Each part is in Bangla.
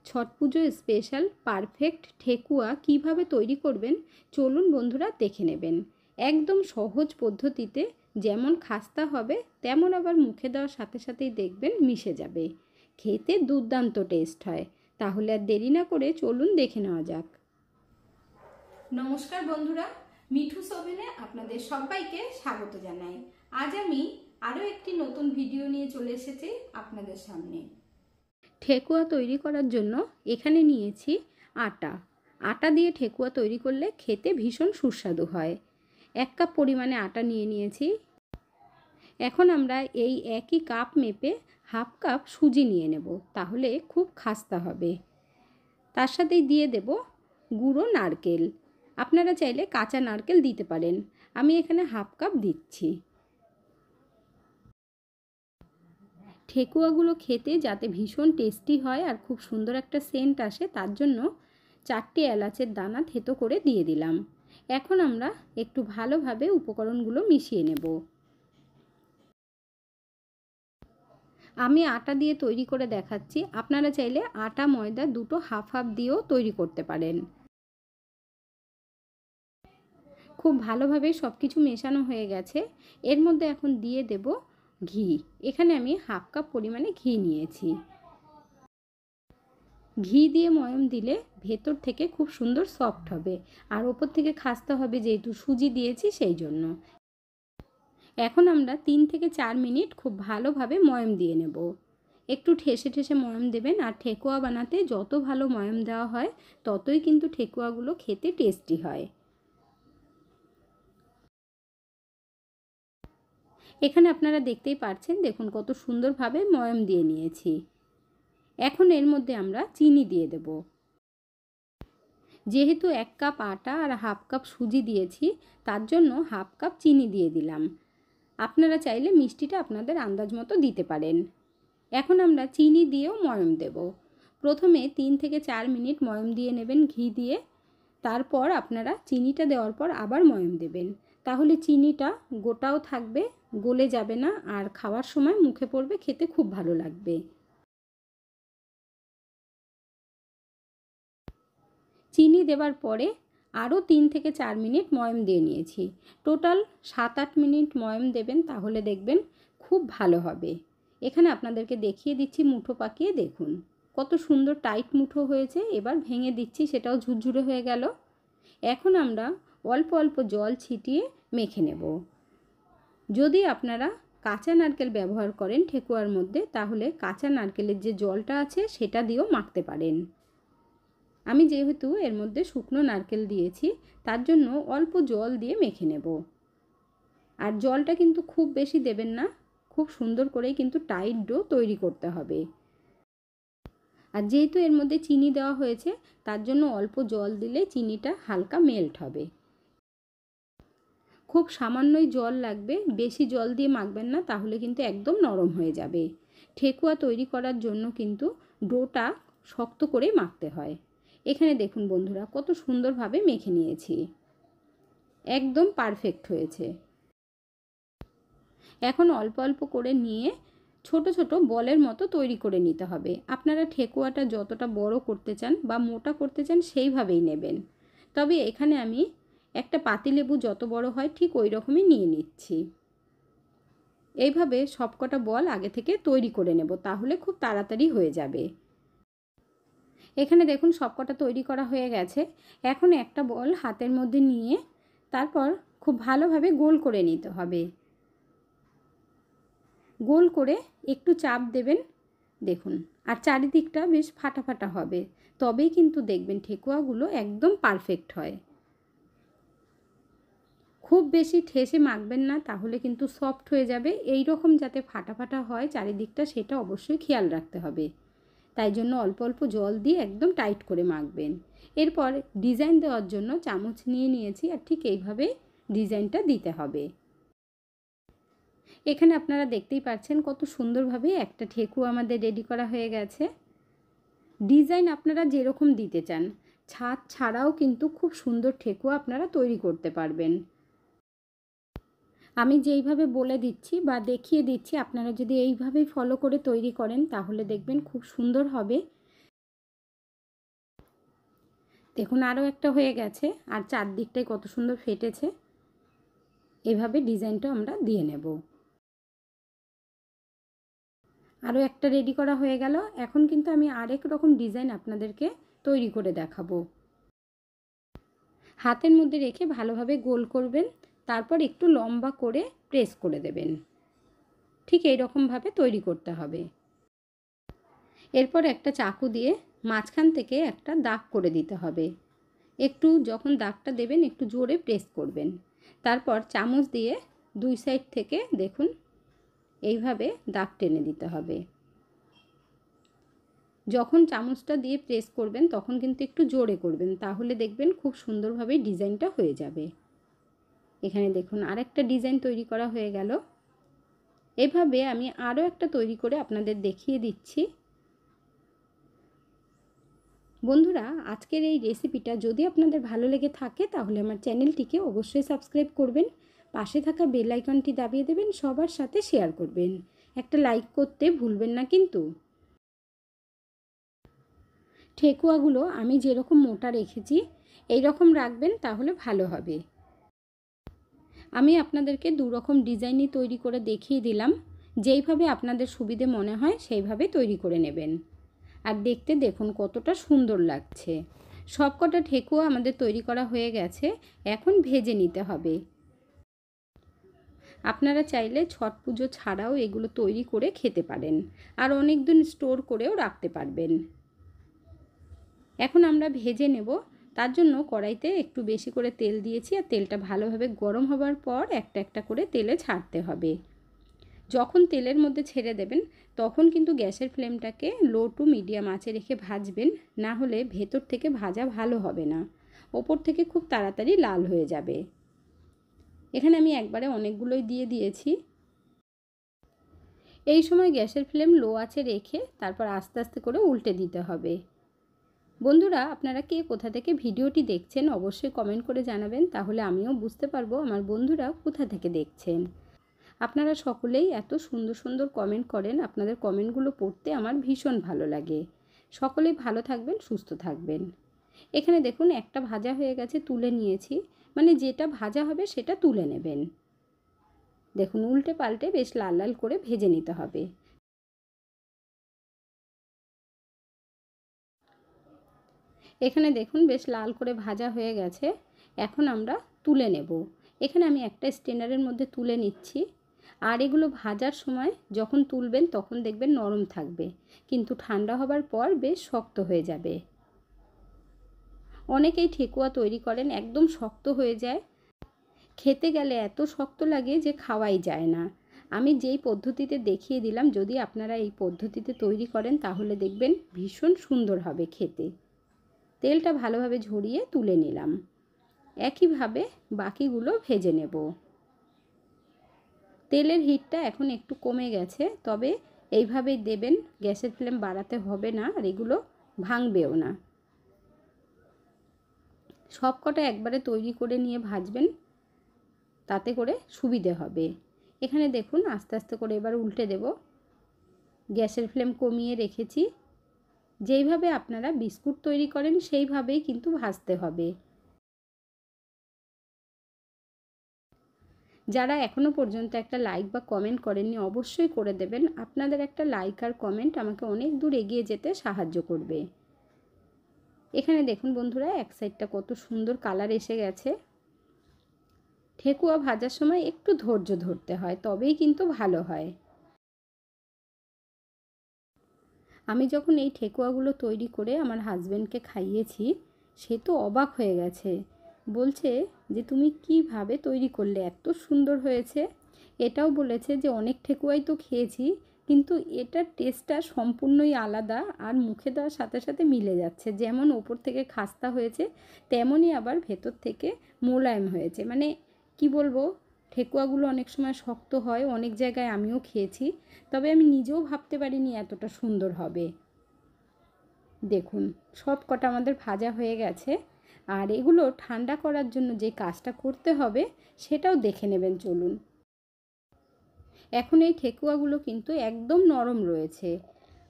ছট পুজো স্পেশাল পারফেক্ট ঠেকুয়া কিভাবে তৈরি করবেন চলুন বন্ধুরা দেখে নেবেন। একদম সহজ পদ্ধতিতে, যেমন খাস্তা হবে তেমন আবার মুখে দেওয়ার সাথে সাথেই দেখবেন মিশে যাবে। খেতে দুর্দান্ত টেস্ট হয়। তাহলে আর দেরি না করে চলুন দেখে নেওয়া যাক। নমস্কার বন্ধুরা, মিঠুস ওভেনে আপনাদের সবাইকে স্বাগত জানাই। আজ আমি আরও একটি নতুন ভিডিও নিয়ে চলে এসেছি আপনাদের সামনে। ঠেকুয়া তৈরি করার জন্য এখানে নিয়েছি আটা দিয়ে ঠেকুয়া তৈরি করলে খেতে ভীষণ সুস্বাদু হয়। 1 কাপ পরিমাণে আটা নিয়েছি। এখন আমরা এই একই কাপ মেপে হাফ কাপ সুজি নিয়ে নেব, তাহলে খুব খাস্তা হবে। তার সাথেই দিয়ে দেব গুঁড়ো নারকেল। আপনারা চাইলে কাঁচা নারকেল দিতে পারেন, আমি এখানে হাফ কাপ দিচ্ছি। ঠেকুয়াগুলো খেতে যাতে ভীষণ টেস্টি হয় আর খুব সুন্দর একটা সেন্ট আসে, তার জন্য 4টে এলাচের দানা থেতো করে দিয়ে দিলাম। এখন আমরা একটু ভালোভাবে উপকরণগুলো মিশিয়ে নেব। আমি আটা দিয়ে তৈরি করে দেখাচ্ছি, আপনারা চাইলে আটা ময়দা দুটো হাফ হাফ দিয়েও তৈরি করতে পারেন। খুব ভালোভাবে সব কিছু মেশানো হয়ে গেছে। এর মধ্যে এখন দিয়ে দেব ঘি। এখানে আমি হাফ কাপ পরিমাণে ঘি নিয়েছি। ঘি দিয়ে ময়ম দিলে ভেতর থেকে খুব সুন্দর সফট হবে, আর ওপর থেকে খাস্তা হবে, যেহেতু সুজি দিয়েছি সেই জন্য। এখন আমরা 3 থেকে 4 মিনিট খুব ভালোভাবে ময়ম দিয়ে নেব। একটু ঠেসে ঠেসে ময়ম দেবেন, আর ঠেকুয়া বানাতে যত ভালো ময়ম দেওয়া হয় ততই কিন্তু ঠেকুয়াগুলো খেতে টেস্টি হয়। এখানে আপনারা দেখতেই পাচ্ছেন, দেখুন কত সুন্দরভাবে ময়ম দিয়ে নিয়েছি। এখন এর মধ্যে আমরা চিনি দিয়ে দেব। যেহেতু 1 কাপ আটা আর হাফ কাপ সুজি দিয়েছি, তার জন্য হাফ কাপ চিনি দিয়ে দিলাম। আপনারা চাইলে মিষ্টিটা আপনাদের আন্দাজ মতো দিতে পারেন। এখন আমরা চিনি দিয়েও ময়ম দেব। প্রথমে 3 থেকে 4 মিনিট ময়ম দিয়ে নেবেন ঘি দিয়ে, তারপর আপনারা চিনিটা দেওয়ার পর আবার ময়ম দেবেন। তাহলে চিনিটা গোটাও থাকবে, গলে যাবে না, আর খাওয়ার সময় মুখে পড়বে, খেতে খুব ভালো লাগবে। চিনি দেওয়ার পরে আরও 3 থেকে 4 মিনিট ময়ম দিয়ে নিয়েছি। টোটাল 7-8 মিনিট ময়ম দেবেন, তাহলে দেখবেন খুব ভালো হবে। এখানে আপনাদেরকে দেখিয়ে দিচ্ছি, মুঠো পাকিয়ে দেখুন কত সুন্দর টাইট মুঠো হয়েছে। এবার ভেঙে দিচ্ছি, সেটাও ঝুরঝুরে হয়ে গেল। এখন আমরা অল্প অল্প জল ছিটিয়ে মেখে নেব। যদি আপনারা কাঁচা নারকেল ব্যবহার করেন ঠেকুয়ার মধ্যে, তাহলে কাঁচা নারকেলের যে জলটা আছে সেটা দিয়েও মাখতে পারেন। আমি যেহেতু এর মধ্যে শুকনো নারকেল দিয়েছি, তার জন্য অল্প জল দিয়ে মেখে নেব। আর জলটা কিন্তু খুব বেশি দেবেন না, খুব সুন্দর করেই কিন্তু টাইট ডো তৈরি করতে হবে। আর যেহেতু এর মধ্যে চিনি দেওয়া হয়েছে, তার জন্য অল্প জল দিলে চিনিটা হালকা মেল্ট হবে। খুব সামান্যই জল লাগবে, বেশি জল দিয়ে মাখবেন না, তাহলে কিন্তু একদম নরম হয়ে যাবে। ঠেকুয়া তৈরি করার জন্য কিন্তু ডোটা শক্ত করে মাখতে হয়। এখানে দেখুন বন্ধুরা কত সুন্দরভাবে মেখে নিয়েছি, একদম পারফেক্ট হয়েছে। এখন অল্প অল্প করে নিয়ে ছোট ছোট বলের মতো তৈরি করে নিতে হবে। আপনারা ঠেকুয়াটা যতটা বড় করতে চান বা মোটা করতে চান সেইভাবেই নেবেন। তবে এখানে আমি একটা পাতিলেবু যত বড় হয় ঠিক ওই রকমই নিয়ে নিচ্ছি। এইভাবে সবকটা বল আগে থেকে তৈরি করে নেব, তাহলে খুব তাড়াতাড়ি হয়ে যাবে। এখানে দেখুন সবকটা তৈরি করা হয়ে গেছে। এখন একটা বল হাতের মধ্যে নিয়ে তারপর খুব ভালোভাবে গোল করে নিতে হবে। গোল করে একটু চাপ দেবেন, দেখুন, আর চারিদিকটা বেশ ফাটা ফাটা হবে, তবেই কিন্তু দেখবেন ঠেকুয়াগুলো একদম পারফেক্ট হয়। খুব বেশি ঠেসে মাখবেন না, তাহলে কিন্তু সফট হয়ে যাবে। এই রকম যাতে ফাটা ফাটা হয় চারিদিকটা, সেটা অবশ্যই খেয়াল রাখতে হবে। তাই জন্য অল্প অল্প জল দিয়ে একদম টাইট করে মাখবেন। এরপর ডিজাইন দেওয়ার জন্য চামচ নিয়ে নিয়েছি, আর ঠিক এইভাবে ডিজাইনটা দিতে হবে। এখানে আপনারা দেখতেই পাচ্ছেন কত সুন্দরভাবে একটা ঠেকুয়া আমাদের রেডি করা হয়ে গেছে। ডিজাইন আপনারা যেরকম দিতে চান, ছাদ ছাড়াও কিন্তু খুব সুন্দর ঠেকুয়া আপনারা তৈরি করতে পারবেন। আমি যেইভাবে বলে দিচ্ছি বা দেখিয়ে দিচ্ছি, আপনারা যদি এইভাবেই ফলো করে তৈরি করেন, তাহলে দেখবেন খুব সুন্দর হবে। দেখুন আরও একটা হয়ে গেছে, আর চারদিকটাই কত সুন্দর ফেটেছে। এভাবে ডিজাইনটা আমরা দিয়ে নেব। আরও একটা রেডি করা হয়ে গেল। এখন কিন্তু আমি আরেক রকম ডিজাইন আপনাদেরকে তৈরি করে দেখাবো। হাতের মধ্যে রেখে ভালোভাবে গোল করবেন, তারপর একটু লম্বা করে প্রেস করে দেবেন। ঠিক এই রকমভাবে তৈরি করতে হবে। এরপর একটা চাকু দিয়ে মাঝখান থেকে একটা দাগ করে দিতে হবে। একটু যখন দাগটা দেবেন একটু জোরে প্রেস করবেন। তারপর চামচ দিয়ে দুই সাইড থেকে দেখুন এইভাবে দাগ টেনে দিতে হবে। যখন চামচটা দিয়ে প্রেস করবেন তখন কিন্তু একটু জোরে করবেন, তাহলে দেখবেন খুব সুন্দরভাবে ডিজাইনটা হয়ে যাবে। এখানে দেখুন আরেকটা ডিজাইন তৈরি করা হয়ে গেল। এভাবে আমি আরও একটা তৈরি করে আপনাদের দেখিয়ে দিচ্ছি। বন্ধুরা, আজকের এই রেসিপিটা যদি আপনাদের ভালো লেগে থাকে তাহলে আমার চ্যানেলটিকে অবশ্যই সাবস্ক্রাইব করবেন, পাশে থাকা বেল আইকনটি দাবিয়ে দেবেন, সবার সাথে শেয়ার করবেন, একটা লাইক করতে ভুলবেন না কিন্তু। ঠেকুয়াগুলো আমি যেরকম মোটা রেখেছি এই রকম রাখবেন, তাহলে ভালো হবে। আমি আপনাদেরকে দু রকম ডিজাইনই তৈরি করে দেখিয়ে দিলাম। যেইভাবে আপনাদের সুবিধে মনে হয় সেইভাবে তৈরি করে নেবেন। আর দেখতে দেখুন কতটা সুন্দর লাগছে। সবকটা ঠেকুয়া আমাদের তৈরি করা হয়ে গেছে, এখন ভেজে নিতে হবে। আপনারা চাইলে ছট পুজো ছাড়াও এগুলো তৈরি করে খেতে পারেন, আর অনেক দিন স্টোর করেও রাখতে পারবেন। এখন আমরা ভেজে নেব। তার জন্য কড়াইতে একটু বেশি করে তেল দিয়েছি, আর তেলটা ভালোভাবে গরম হবার পর একটা একটা করে তেলে ছাড়তে হবে। যখন তেলের মধ্যে ছেড়ে দেবেন তখন কিন্তু গ্যাসের ফ্লেমটাকে লো টু মিডিয়াম আঁচে রেখে ভাজবেন, না হলে ভেতর থেকে ভাজা ভালো হবে না, ওপর থেকে খুব তাড়াতাড়ি লাল হয়ে যাবে। এখানে আমি একবারে অনেকগুলোই দিয়ে দিয়েছি। এই সময় গ্যাসের ফ্লেম লো আঁচে রেখে তারপর আস্তে আস্তে করে উল্টে দিতে হবে। বন্ধুরা, আপনারা কে কোথা থেকে ভিডিওটি দেখছেন অবশ্যই কমেন্ট করে জানাবেন, তাহলে আমিও বুঝতে পারবো আমার বন্ধুরা কোথা থেকে দেখছেন। আপনারা সকলেই এত সুন্দর সুন্দর কমেন্ট করেন, আপনাদের কমেন্টগুলো পড়তে আমার ভীষণ ভালো লাগে। সকলেই ভালো থাকবেন, সুস্থ থাকবেন। এখানে দেখুন একটা ভাজা হয়ে গেছে, তুলে নিয়েছি। মানে যেটা ভাজা হবে সেটা তুলে নেবেন। দেখুন উল্টে পাল্টে বেশ লাল লাল করে ভেজে নিতে হবে। এখানে দেখুন বেশ লাল করে ভাজা হয়ে গেছে। এখন আমরা তুলে নেব। এখানে আমি একটা স্ট্রেনারের মধ্যে তুলে নিচ্ছি। আর এগুলো ভাজার সময় যখন তুলবেন তখন দেখবেন নরম থাকবে, কিন্তু ঠান্ডা হবার পর বেশ শক্ত হয়ে যাবে। অনেকেই ঠেকুয়া তৈরি করেন একদম শক্ত হয়ে যায়, খেতে গেলে এত শক্ত লাগে যে খাওয়াই যায় না। আমি যেই পদ্ধতিতে দেখিয়ে দিলাম, যদি আপনারা এই পদ্ধতিতে তৈরি করেন তাহলে দেখবেন ভীষণ সুন্দর হবে খেতে। তেলটা ভালোভাবে ঝরিয়ে তুলে নিলাম। একইভাবে বাকিগুলো ভেজে নেব। তেলের হিটটা এখন একটু কমে গেছে, তবে এইভাবেই দেবেন, গ্যাসের ফ্লেম বাড়াতে হবে না, আর এগুলো ভাঙবেও না। সব কটা একবারে তৈরি করে নিয়ে ভাজবেন, তাতে করে সুবিধে হবে। এখানে দেখুন আস্তে আস্তে করে এবার উল্টে দেব। গ্যাসের ফ্লেম কমিয়ে রেখেছি। যেইভাবে আপনারা বিস্কুট তৈরি করেন সেইভাবেই কিন্তু ভাজতে হবে। যারা এখনও পর্যন্ত একটা লাইক বা কমেন্ট করেননি অবশ্যই করে দেবেন। আপনাদের একটা লাইক আর কমেন্ট আমাকে অনেক দূর এগিয়ে যেতে সাহায্য করবে। এখানে দেখুন বন্ধুরা এক সাইডটা কত সুন্দর কালার এসে গেছে। ঠেকুয়া ভাজার সময় একটু ধৈর্য ধরতে হয়, তবেই কিন্তু ভালো হয়। আমি যখন এই ঠেকুয়াগুলো তৈরি করে আমার হাজব্যান্ডকে খাইয়েছি, সে তো অবাক হয়ে গেছে। বলছে যে তুমি কিভাবে তৈরি করলে, এত সুন্দর হয়েছে। এটাও বলেছে যে অনেক ঠেকুয়াই তো খেয়েছি, কিন্তু এটার টেস্টটা সম্পূর্ণই আলাদা, আর মুখে দেওয়ার সাথে সাথে মিলে যাচ্ছে। যেমন ওপর থেকে খাস্তা হয়েছে, তেমনই আবার ভেতর থেকে মোলায়েম হয়েছে। মানে কি বলবো, ঠেকুয়াগুলো অনেক সময় শক্ত হয়, অনেক জায়গায় আমিও খেয়েছি, তবে আমি নিজেও ভাবতে পারিনি এতটা সুন্দর হবে। দেখুন সব কটা আমাদের ভাজা হয়ে গেছে, আর এগুলো ঠান্ডা করার জন্য যে কাজটা করতে হবে সেটাও দেখে নেবেন চলুন। এখন এই ঠেকুয়াগুলো কিন্তু একদম নরম রয়েছে,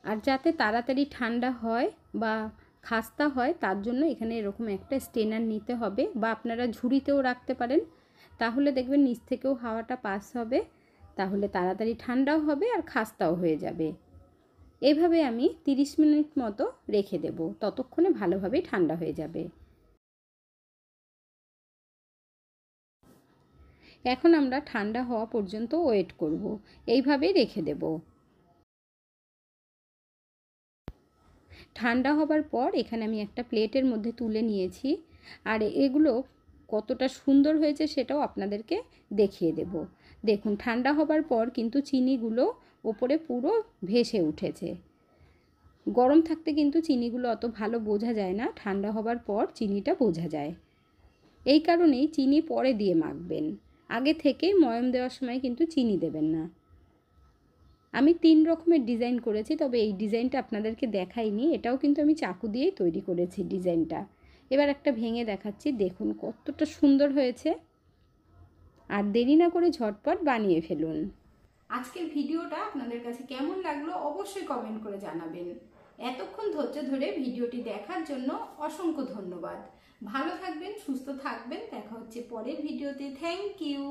আর যাতে তাড়াতাড়ি ঠান্ডা হয় বা খাস্তা হয় তার জন্য এখানে এরকম একটা স্ট্রেনার নিতে হবে, বা আপনারা ঝুড়িতেও রাখতে পারেন। তাহলে দেখবেন নিচ থেকেও হাওয়াটা পাস হবে, তাহলে তাড়াতাড়ি ঠান্ডাও হবে আর খাস্তাও হয়ে যাবে। এইভাবে আমি 30 মিনিট মতো রেখে দেব, ততক্ষণে ভালোভাবেই ঠান্ডা হয়ে যাবে। এখন আমরা ঠান্ডা হওয়া পর্যন্ত ওয়েট করব, এইভাবেই রেখে দেব। ঠান্ডা হবার পর এখানে আমি একটা প্লেটের মধ্যে তুলে নিয়েছি, আর এগুলো কতটা সুন্দর হয়েছে সেটাও আপনাদেরকে দেখিয়ে দেব। দেখুন ঠান্ডা হবার পর কিন্তু চিনিগুলো ওপরে পুরো ভেসে উঠেছে। গরম থাকতে কিন্তু চিনিগুলো অত ভালো বোঝা যায় না, ঠান্ডা হবার পর চিনিটা বোঝা যায়। এই কারণেই চিনি পরে দিয়ে মাখবেন, আগে থেকেই ময়াম দেওয়ার সময় কিন্তু চিনি দেবেন না। আমি 3 রকমের ডিজাইন করেছি, তবে এই ডিজাইনটা আপনাদেরকে দেখাইনি, এটাও কিন্তু আমি চাকু দিয়েই তৈরি করেছি ডিজাইনটা। এবার একটা ভেঙে দেখাচ্ছি, দেখুন কতটা সুন্দর হয়েছে। আর দেরি না করে ঝটপট বানিয়ে ফেলুন। আজকের ভিডিওটা আপনাদের কাছে কেমন লাগলো অবশ্যই কমেন্ট করে জানাবেন। এতক্ষণ ধৈর্য ধরে ভিডিওটি দেখার জন্য অসংখ্য ধন্যবাদ। ভালো থাকবেন, সুস্থ থাকবেন, দেখা হচ্ছে পরের ভিডিওতে। Thank you.